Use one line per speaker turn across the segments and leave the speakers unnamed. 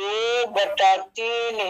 2/3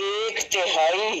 1/3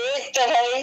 1/3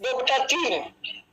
2/3,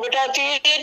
1/3,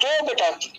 2/3,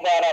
12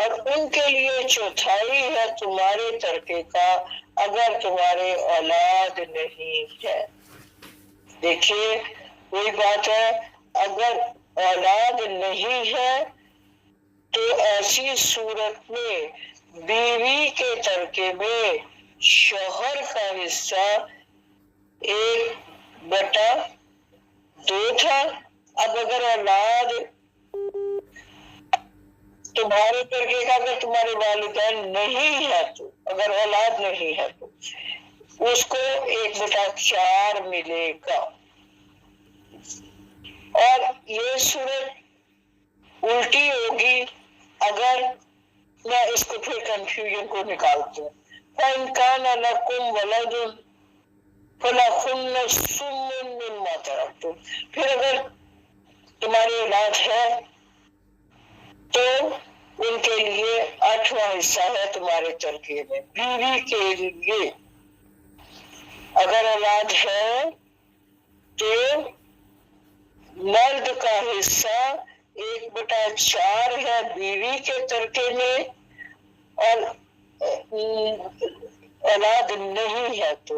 اور ان کے لیے چوتھائی ہے تمہارے ترکے کا اگر تمہارے اولاد نہیں ہے. دیکھیے وہی بات ہے، اگر اولاد نہیں ہے تو ایسی صورت میں بیوی کے ترکے میں شوہر کا حصہ 1/2 تھا. اب اگر اولاد تمہارے ترکے کا اگر تمہارے والدین نہیں ہے تو، اگر اولاد نہیں ہے تو اس کو 1/4 ملے گا. اور یہ صورت الٹی ہوگی اگر، میں اس کو پھر کنفیوژن کو نکالتی ہوں. فَإِنْ كَانَ لَكُمْ وَلَدٌ فَلَهُنَّ الثُّمُنُ مِمَّا تَرَكْتُمْ. پھر اگر تمہاری اولاد ہے تو ان کے لیے 8واں حصہ ہے تمہارے ترکے میں. بیوی کے لیے اگر اولاد ہے تو مرد کا حصہ 1/4 ہے بیوی کے ترکے میں، اور اولاد نہیں ہے تو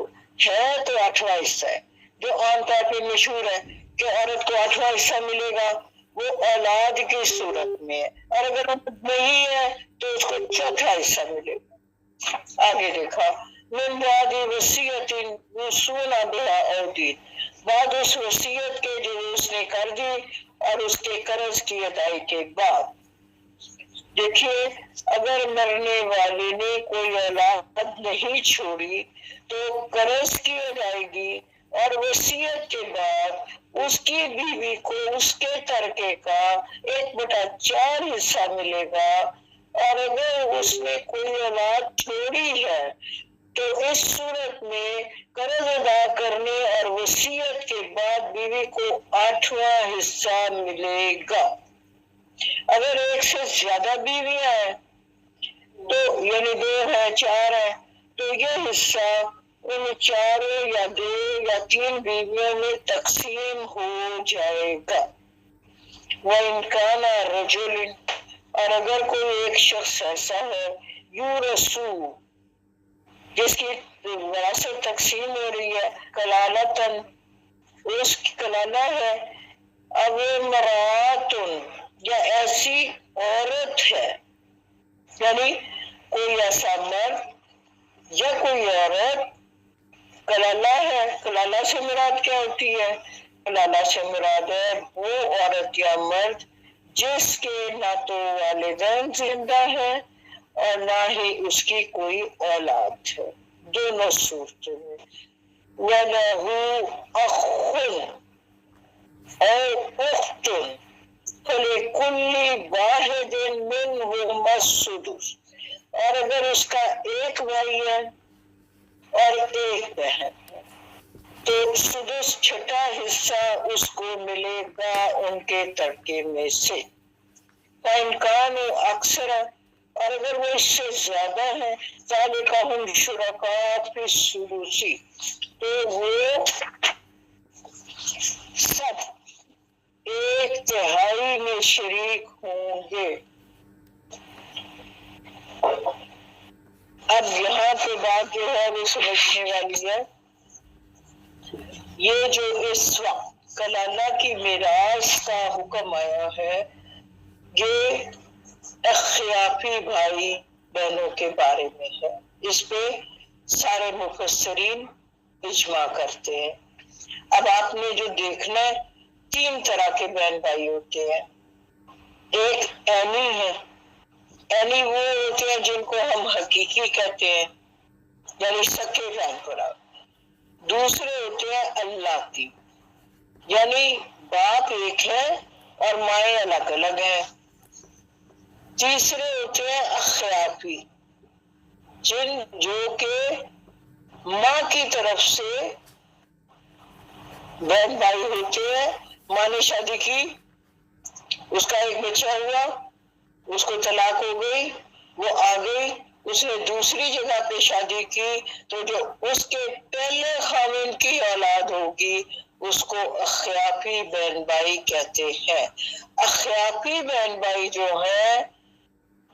8واں حصہ ہے. جو عام طور پہ مشہور ہے کہ عورت کو 8واں حصہ ملے گا، وہ اولاد کی صورت میں ہے، اور اگر نہیں ہے تو اس کو 4تھا حصہ ملے گا. آگے دیکھا من بعد وصیت یوصون بہا او دین، بعد اس وصیت کے جو اس نے کر دی اور اس کے قرض کی ادائی کے بعد. دیکھیے اگر مرنے والے نے کوئی اولاد نہیں چھوڑی تو قرض کی ادائیگی اور وصیت کے بعد اس کی بیوی کو اس کے ترکے کا 1/4 حصہ ملے گا. اور اگر اس نے کوئی اولاد چھوڑی ہے تو اس صورت میں قرض ادا کرنے اور وصیت کے بعد بیوی کو 8واں حصہ ملے گا. اگر ایک سے زیادہ بیویاں ہیں تو یعنی 2 ہے 4 ہے تو یہ حصہ ان 4 یا 2 یا 3 بیویوں میں تقسیم ہو جائے گا. وَإِنْ كَانَ رَجُلٌ، اور اگر کوئی ایک شخص ایسا ہے یورثو جس کی وراثت تقسیم ہو رہی ہے، کلالتن اس کی کلالہ ہے، اب مراتن یا ایسی عورت ہے، یعنی کوئی ایسا مرد یا کوئی عورت کلالہ ہے. کلالہ سے مراد کیا ہوتی ہے؟ کلالہ سے مراد ہے وہ عورت یا مرد جس کے نہ تو والدین زندہ ہے اور نہ ہی اس کی کوئی اولاد ہے. دونوں صورتوں میں. وَلَهُ أَخٌ أَوْ أُخْتٌ فَلِكُلِّ وَاحِدٍ مِّنْهُمَا السُّدُسُ، اور اگر اس کا ایک بھائی ہے اور ایک بہن ہے تو سدس 6واں حصہ اس کو ملے گا ان کے ترکے میں سے. فَإِنْ كَانُوا أَكْثَرَ، اور اگر وہ اس سے زیادہ ہے ذَلِكَ شُرَكَاء فِي الثُّلُثِ، تو وہ سب 1/3 میں شریک ہوں گے. اب یہاں پہ بات جو ہے وہ سمجھنے والی ہے. یہ جو اس وقت کلالہ کی میراث کا حکم آیا ہے یہ اخیافی بھائی بہنوں کے بارے میں ہے. اس پہ سارے مفسرین اجماع کرتے ہیں. اب آپ نے جو دیکھنا ہے 3 طرح کے بہن بھائی ہوتے ہیں. ایک اینی ہے، اینی وہ ہوتے ہیں جن کو ہم حقیقی کہتے ہیں، یعنی سکے بہن بھرا. دوسرے ہوتے ہیں اللہ کی، یعنی باپ ایک ہے اور مائیں الگ الگ ہیں. تیسرے ہوتے ہیں اخیافی، جو کہ ماں کی طرف سے بہن بھائی ہوتے ہیں. ماں نے شادی کی، اس کا ایک بچہ ہوا، اس کو طلاق ہو گئی، وہ آ گئی، اس نے دوسری جگہ پہ شادی کی تو جو اس کے پہلے خاوند کی اولاد ہوگی اس کو اخیافی بہن بھائی کہتے ہیں. اخیافی بہن بھائی جو ہیں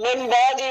من بعد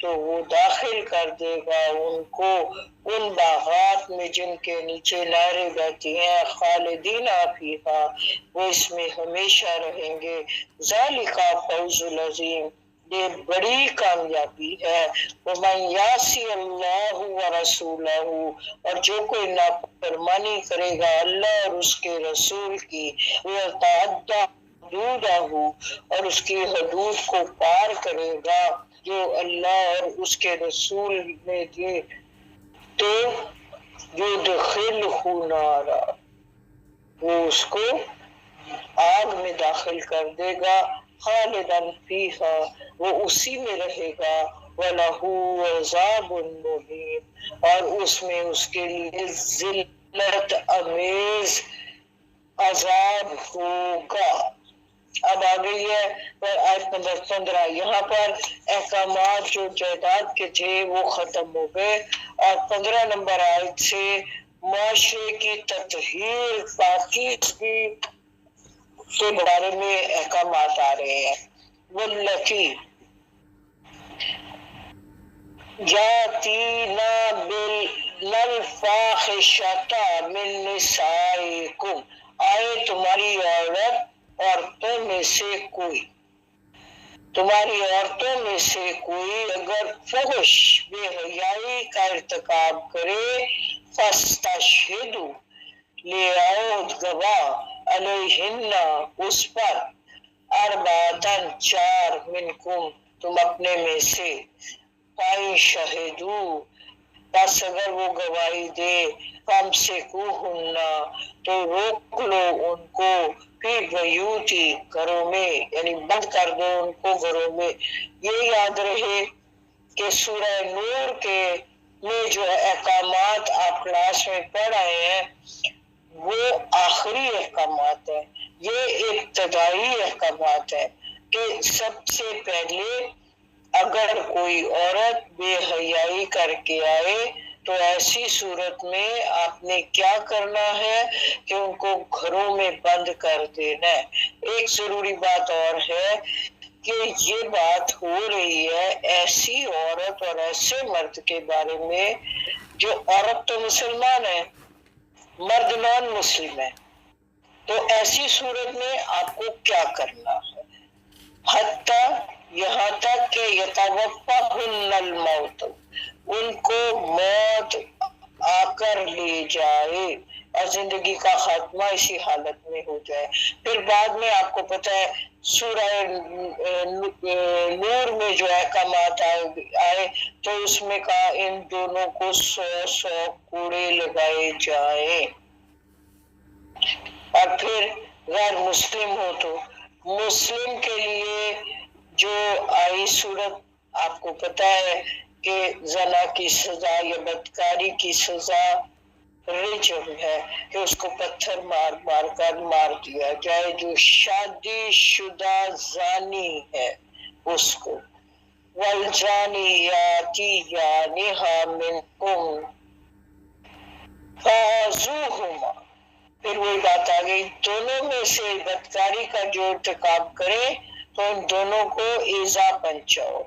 تو وہ داخل کر دے گا ان کو ان باغات میں جن کے نیچے نہریں بہتی ہیں، خالدین فیہا، وہ اس میں ہمیشہ رہیں گے۔ ذالک فوز العظیم، یہ بڑی کامیابی ہے۔ ومن یعص اللہ ورسولہ، اور جو کوئی نافرمانی کرے گا اللہ اور اس کے رسول کی، ویتعدی حدودہ، اور اس کی حدود کو پار کرے گا جو اللہ اور اس کے رسول نے دی، تو یدخلہ نارا، وہ اس کو آگ میں داخل کر دے گا، خالداً فیہا، وہ اسی میں رہے گا، وَلَهُ عَذَابٌ مُّهِینٌ، اور اس میں اس کے لیے ذلت امیز عذاب ہوگا۔ اب آ گئی ہے آیت نمبر 15۔ یہاں پر احکامات جو جائیداد کے تھے وہ ختم ہو گئے، اور 15 نمبر آیت سے معاشرے کی تطہیر، پاکیزگی کے بارے میں احکامات آ رہے ہیں۔ واللتی یاتینا بالفاحشۃ من نسائکم، آئے تمہاری عورتوں میں سے کوئی، تمہاری عورتوں میں سے کوئی اگر فحش، بے حیائی کا ارتکاب کرے، فاستشہدوا، لے آؤ گواہ، علیہن، اس پر، اربعۃ، 4 منکم، تم اپنے میں سے، فَإِن شَہِدُوا، پس اگر وہ گواہی دے، فَامْسِكُوهُنَّ، تو روک لو ان کو، فی بیوتی، گھروں میں، یعنی بند کر دو ان کو گھروں میں۔ یہ یاد رہے کہ سورہ نور کے میں جو احکامات آپ کلاس میں پڑھ آئے ہیں وہ آخری احکامات ہیں، یہ ابتدائی احکامات ہیں کہ سب سے پہلے اگر کوئی عورت بے حیائی کر کے آئے تو ایسی صورت میں آپ نے کیا کرنا ہے کہ ان کو گھروں میں بند کر دینا ہے۔ ایک ضروری بات اور ہے کہ یہ بات ہو رہی ہے ایسی عورت اور ایسے مرد کے بارے میں جو عورت تو مسلمان ہے، مرد نان مسلم ہے، تو ایسی صورت میں آپ کو کیا کرنا ہے؟ حتیٰ یہاں تک کہ یتوفاہن الموت، ان کو موت آ کر لے جائے اور زندگی کا خاتمہ اسی حالت میں ہو جائے۔ پھر بعد میں آپ کو پتہ ہے سورہ نور میں جو احکامات آئے تو اس میں کہا ان دونوں کو 100 کوڑے لگائے جائیں، اور پھر غیر مسلم ہو تو مسلم کے لیے جو آئی صورت آپ کو پتہ ہے کہ زنا کی سزا یا بدکاری کی سزا رجم ہے کہ اس کو پتھر مار مار کر مار دیا جائے، جو شادی شدہ زانی ہے اس کو، والجانیات یانہا منکم فَعَزُوهُمَا، پھر وہی بات آ گئی، دونوں میں سے بدکاری کا جو ارتکاب کرے تو ان دونوں کو ایذا پہنچاؤ،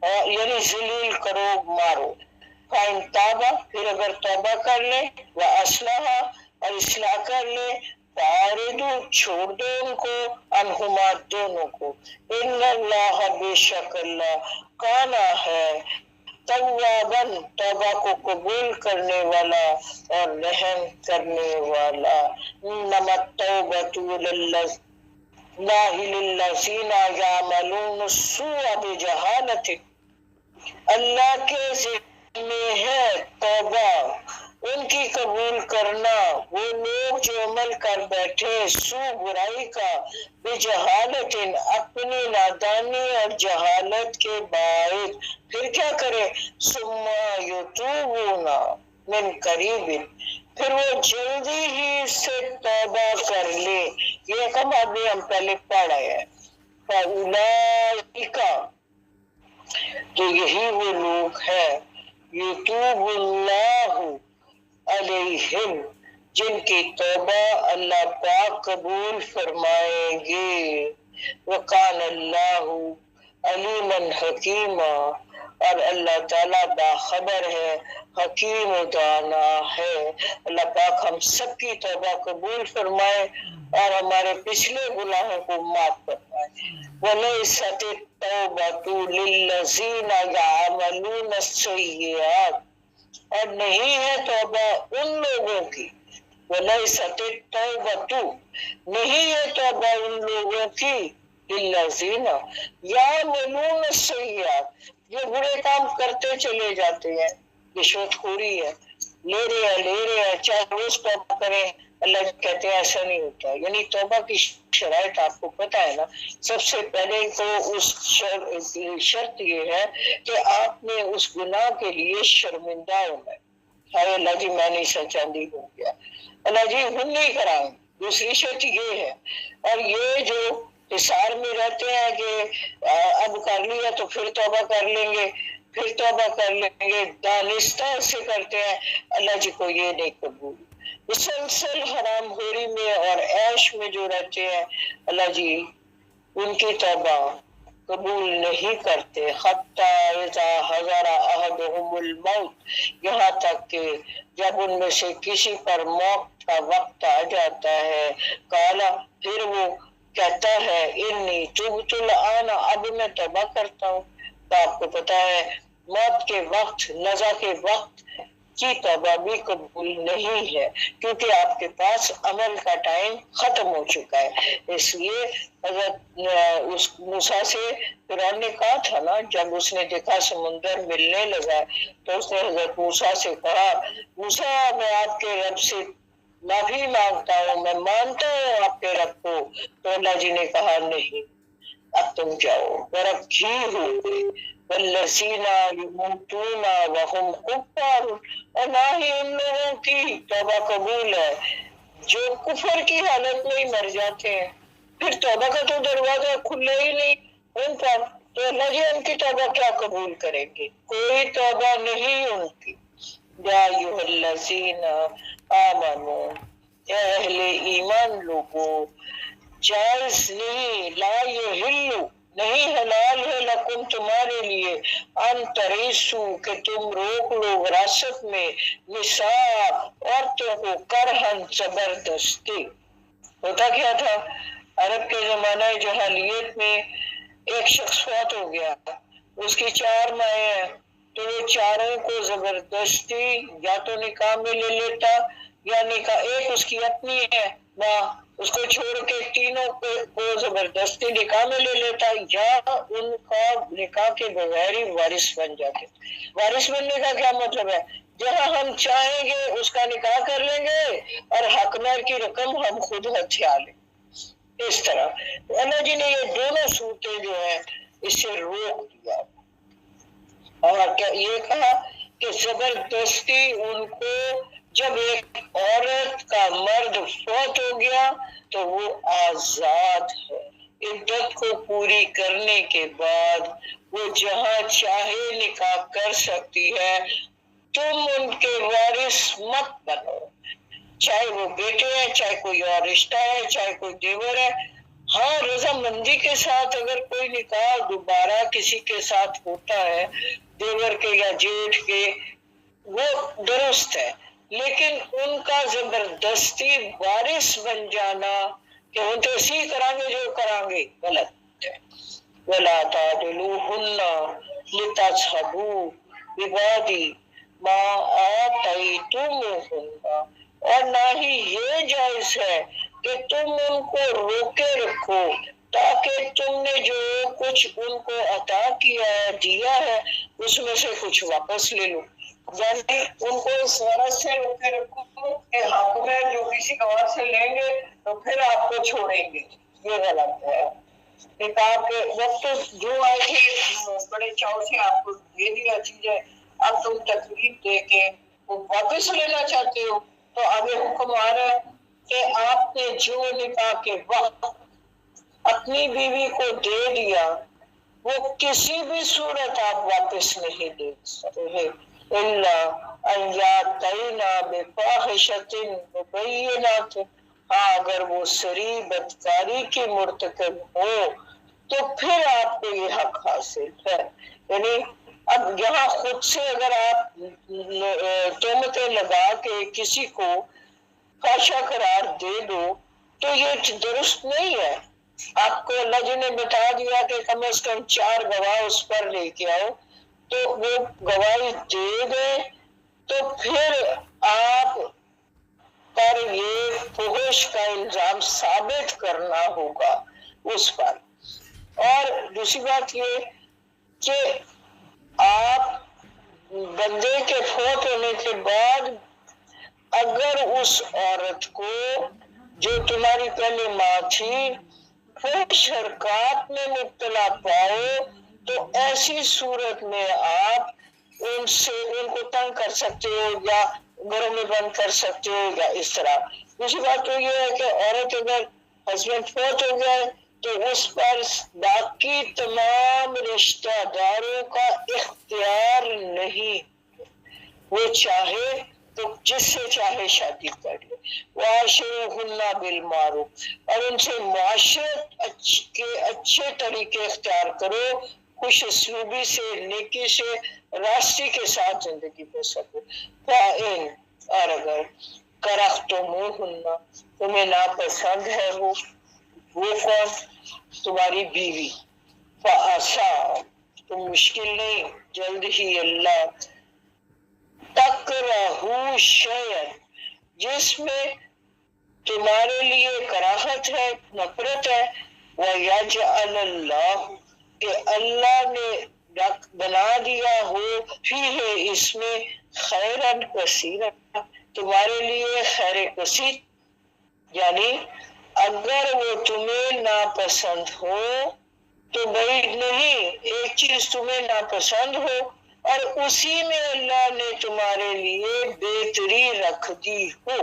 اور یعنی ذلیل کرو، مارو۔ فَإِن تابا، پھر اگر توبہ کر لے، وَأَصْلَحَا، اور اصلاح کر لے، فَأَعْرِضُوا، چھوڑ دو ان کو، عنہما، دونوں کو، إِنَّ اللَّهَ، بے شک اللہ، کانا ہے، تواباً، توبہ کو قبول کرنے والا اور رحم کرنے والا۔ انما التوبۃ للذین یعملون السوء بجہالۃ، اللہ کے ذمہ ہے توبہ ان کی قبول کرنا، وہ لوگ جو عمل کر بیٹھے سوء، برائی کا، بجہالت، اپنی نادانی اور جہالت کے باعث، پھر کیا کرے، ثم یتوبون من قریب، پھر وہ جلدی ہی سے توبہ کر لے۔ یہ رقم ابھی ہم پہلے پڑھا ہے، فَأُولَئِکَ، تو یہی وہ لوگ ہیں، یتوب اللہ علیہم، جن کی توبہ اللہ پاک قبول فرمائیں گے، وَقَانَ اللَّهُ عَلِيمًا حَكِيمًا، اور اللہ تعالیٰ باخبر ہے، حکیم و دانا ہے۔ اللہ پاک ہم سب کی توبہ قبول فرمائے اور ہمارے پچھلے گناہوں کو معاف فرمائے۔ وَلَيْسَتِ التَّوْبَةُ لِلَّذِينَ يَعْمَلُونَ السَّيِّئَاتِ، اور نہیں ہے توبہ ان لوگوں کی، وَلَيْسَتِ التَّوْبَةُ نہیں ہے توبہ ان لوگوں کی، لِلَّذِينَ يَعْمَلُونَ السَّيِّئَاتِ جو برے کام کرتے چلے جاتے ہیں، رشوت خوری ہے، لے رہے ہیں چاہے روز توبہ کریں، اللہ کہتے ہیں ایسا نہیں ہوتا۔ یعنی توبہ کی شرائط آپ کو پتہ ہے نا، سب سے پہلے تو اس شرط یہ ہے کہ آپ نے اس گناہ کے لیے شرمندہ ہونا ہے۔ ہائے اللہ جی میں نہیں سچا نہیں ہو گیا، اللہ جی ہم نہیں کرائیں۔ دوسری شرط یہ ہے، اور یہ جو حصار میں رہتے ہیں کہ اب کر لیا تو پھر توبہ کر لیں گے، پھر توبہ کر لیں گے، دانستہ سے کرتے ہیں، اللہ جی کو یہ نہیں قبول۔ مسلسل حرام خوری میں اور عیش میں جو رہتے ہیں، اللہ جی ان کی توبہ قبول نہیں کرتے۔ حتیٰ اذا حضر احدهم الموت، یہاں تک کہ جب ان میں سے کسی پر موت کا وقت آ جاتا ہے، کالا پھر وہ کہتا ہے انی تبت الآن، اب میں توبہ کرتا ہوں۔ تو آپ کو پتا ہے موت کے وقت، نزا کے وقت کی توبہ بھی قبول نہیں ہے، کیونکہ آپ کے پاس عمل کا ٹائم ختم ہو چکا ہے۔ اس لیے حضرت اس موسیٰ سے فرعون نے کہا تھا نا، جب اس نے دیکھا سمندر ملنے لگا تو اس نے حضرت موسیٰ سے کہا موسیٰ میں آپ کے رب سے معافی مانگتا ہوں، میں مانتا ہوں آپ کے رب کو۔ تو اللہ جی نے کہا نہیں، اب تم جاؤ، ورکھی ہو گئے، والذین یموتون وہم کفار، اور نہ ہی ان لوگوں کی توبہ قبول ہے جو کفر کی حالت میں ہی مر جاتے ہیں، پھر توبہ کا تو دروازہ کھلے ہی نہیں ان پر، تو اللہ جی ان کی توبہ کیا قبول کریں گے؟ کوئی توبہ نہیں ان کی۔ یا ایھا الذین آمنوا، اے اہل ایمان لوگو، جائز نہیں، لا یحل نہیں حلال ہے لکم تمہارے لیے، ان تریثو کہ تم روک لو وراثت میں، نساء عورتوں کو، کرہن زبردستی۔ ہوتا کیا تھا عرب کے زمانہ جاہلیت میں، ایک شخص فوت ہو گیا، اس کی 4 مائیں ہیں، تو وہ چاروں کو زبردستی یا تو نکاح میں لے لیتا، یا نکاح ایک اس کی اپنی ہے ماں، اس کو چھوڑ کے تینوں کو زبردستی نکاح میں لے لیتا، یا ان کا نکاح کے بغیر ہی وارث بن جاتے۔ وارث بننے کا کیا مطلب ہے؟ جہاں ہم چاہیں گے اس کا نکاح کر لیں گے اور حق مہر کی رقم ہم خود ہتھیا لیں، اس طرح۔ تو اللہ جی نے یہ دونوں صورتیں جو ہیں اس سے روک دیا، اور یہ کہا کہ زبردستی ان کو، جب ایک عورت کا مرد فوت ہو گیا تو وہ آزاد ہے، عدت کو پوری کرنے کے بعد وہ جہاں چاہے نکاح کر سکتی ہے، تم ان کے وارث مت بنو، چاہے وہ بیٹے ہیں، چاہے کوئی اور رشتہ ہے، چاہے کوئی دیور ہے۔ ہاں رضامندی کے ساتھ اگر کوئی نکاح دوبارہ کسی کے ساتھ ہوتا ہے، دیور کے یا جیٹھ کے، وہ درست ہے، لیکن ان کا زبردستی وارث بن جانا کہ ہم تو اسی کریں گے جو کریں گے، غلط ہے۔ وَلَا تَعْضِلُوهُنَّ لِتَذْهَبُوا بِبَعْضِ مَا آتَيْتُمُوهُنَّ، اور نہ ہی یہ جائز ہے کہ تم ان کو روکے رکھو تاکہ تم نے جو کچھ ان کو عطا کیا ہے، دیا ہے، اس میں سے کچھ واپس لے لو، یعنی ان کو اس غرض سے روکے رکھو کہ حق میں جو کسی اور سے لیں گے تو پھر آپ کو چھوڑیں گے، یہ غلط ہے۔ نکاح کے وقت جو آئی تھی بڑے چاؤ سے آپ کو دے دیا چیزیں، اب تم تکلیف دے کے وہ واپس لینا چاہتے ہو، تو آگے حکم آ رہا ہے کہ آپ نے جو نکاح کے وقت اپنی بیوی کو دے دیا وہ کسی بھی صورت آپ واپس نہیں دے سکتے، الا ان یاتینا بفاحشۃ مبینۃ، ہاں اگر وہ صریح بدکاری کی مرتکب ہو تو پھر آپ کو یہ حق حاصل ہے۔ یعنی اب یہاں خود سے اگر آپ تہمتیں لگا کے کسی کو فحشہ قرار دے دو تو یہ درست نہیں ہے. آپ کو اللہ جی نے بتا دیا کہ کم از کم 4 گواہ اس پر لے کے آؤ، تو وہ گواہی دے دے تو پھر آپ پر یہ فحش کا الزام ثابت کرنا ہوگا اس پر. اور دوسری بات یہ کہ آپ بندے کے فوت ہونے کے بعد اگر اس عورت کو جو تمہاری پہلے ماں تھی فحش حرکات میں مبتلا پاؤ تو ایسی صورت میں آپ ان کو تنگ کر سکتے ہو یا گھروں میں بند کر سکتے ہو یا اس طرح. دوسری بات تو یہ ہے کہ عورت اگر ہسبینڈ فوت ہو گیا تو اس پر باقی تمام رشتہ داروں کا اختیار نہیں. وہ چاہے تو جس سے چاہے شادی کر لے. وَعَاشِرُوهُنَّ بِالْمَعْرُوفِ، اور ان سے معاشرت کے اچھے طریقے اختیار کرو، خوش اسلوبی سے، نیکی سے، راستی کے ساتھ زندگی بسر کرو. فَإِنْ، اور اگر کَرَهْتُمُوهُنَّ، تمہیں ناپسند ہے وہ کون؟ تمہاری بیوی. فَعَسَىٰ، تو مشکل نہیں، جلد ہی اللہ تَكْرَهُوا شَيْئًا، جس میں تمہارے لیے کراہت ہے، نفرت ہے، وَيَجْعَلَ اللَّهُ، کہ اللہ نے بنا دیا ہو فیہ، اس میں خیراً کثیرا، تمہارے لیے خیر کثیر. یعنی اگر وہ تمہیں ناپسند ہو تو بھائی نہیں، ایک چیز تمہیں ناپسند ہو اور اسی میں اللہ نے تمہارے لیے بہتری رکھ دی ہو.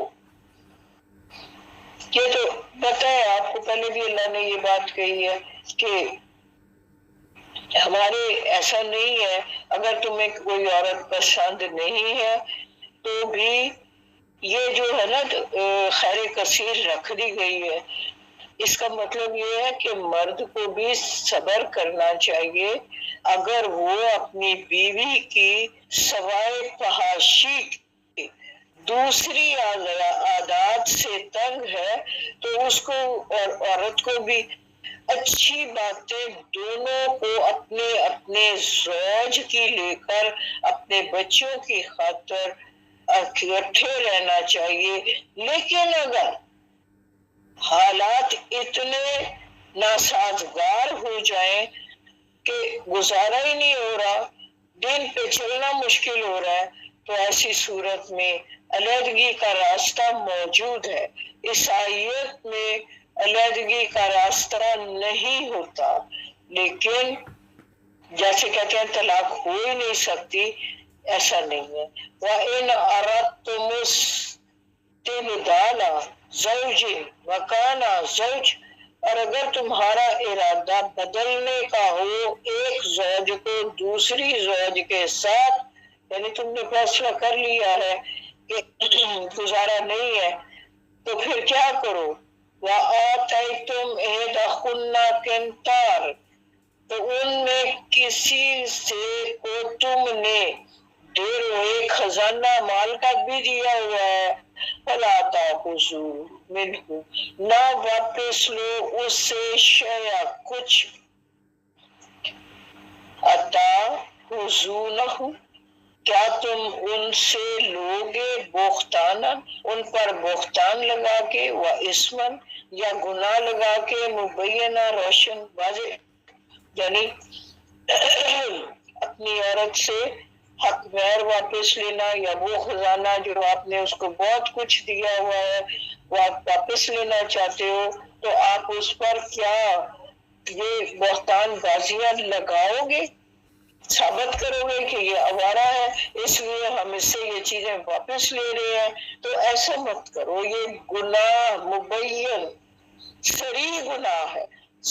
یہ تو پتہ ہے آپ کو، پہلے بھی اللہ نے یہ بات کہی ہے کہ ہمارے ایسا نہیں ہے اگر تمہیں کوئی عورت پسند نہیں ہے تو بھی یہ جو ہے نا خیر کثیر رکھ دی گئی ہے. اس کا مطلب یہ ہے کہ مرد کو بھی صبر کرنا چاہیے اگر وہ اپنی بیوی کی سوائے فحاشی دوسری عادات سے تنگ ہے تو اس کو اور عورت کو بھی اچھی باتیں دونوں کو اپنے اپنے زوج کی لے کر اپنے بچوں کی خاطر اکٹھے رہنا چاہیے. لیکن اگر حالات اتنے ناسازگار ہو جائیں کہ گزارا ہی نہیں ہو رہا، دن پہ چلنا مشکل ہو رہا ہے، تو ایسی صورت میں علیحدگی کا راستہ موجود ہے. عیسائیت میں علیحدگی کا راستہ نہیں ہوتا، لیکن جیسے کہتے ہیں طلاق ہو ہی نہیں سکتی، ایسا نہیں ہے. وَإِنْ أَرَدْتُمُ اسْتِبْدَالَ زَوْجٍ مَكَانَ زَوْجٍ، اور اگر تمہارا ارادہ بدلنے کا ہو ایک زوج کو دوسری زوج کے ساتھ، یعنی تم نے فیصلہ کر لیا ہے کہ گزارا نہیں ہے، تو پھر کیا کرو؟ وَآتَيْتُمْ إِحْدَاهُنَّ قِنْطَارًا، تو ان میں کسی سے کو تم نے ایک خزانہ مال کا بھی دیا ہوا ہے، فَلَا تَأْخُذُوا مِنْهُ، نہ واپس لو اس سے شیئا کچھ، أَتَأْخُذُونَهُ، کیا تم ان سے لوگے بہتانا، ان پر بہتان لگا کے، وَإِثْمًا، یا گناہ لگا کے، مبینہ روشن واضح، یعنی اپنی عورت سے حق غیر واپس لینا یا وہ خزانہ جو آپ نے اس کو بہت کچھ دیا ہوا ہے وہ آپ واپس لینا چاہتے ہو، تو آپ اس پر کیا یہ بہتان بازیاں لگاؤ گے، ثابت کرو گے کہ یہ آوارہ ہے اس لیے ہم اس سے یہ چیزیں واپس لے رہے ہیں. تو ایسا مت کرو، یہ گناہ مبین صریح گناہ ہے،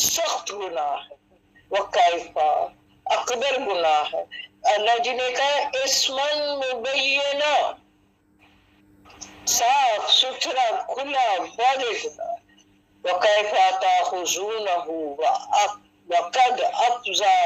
سخت گناہ ہے، وقائفہ اکبر گناہ ہے. اللہ جی نے کہا اسمن مبینہ، صاف ستھرا کھلا واضح گناہ. وَكَيْفَ تَأْخُذُونَهُ وَقَدْ أَفْضَىٰ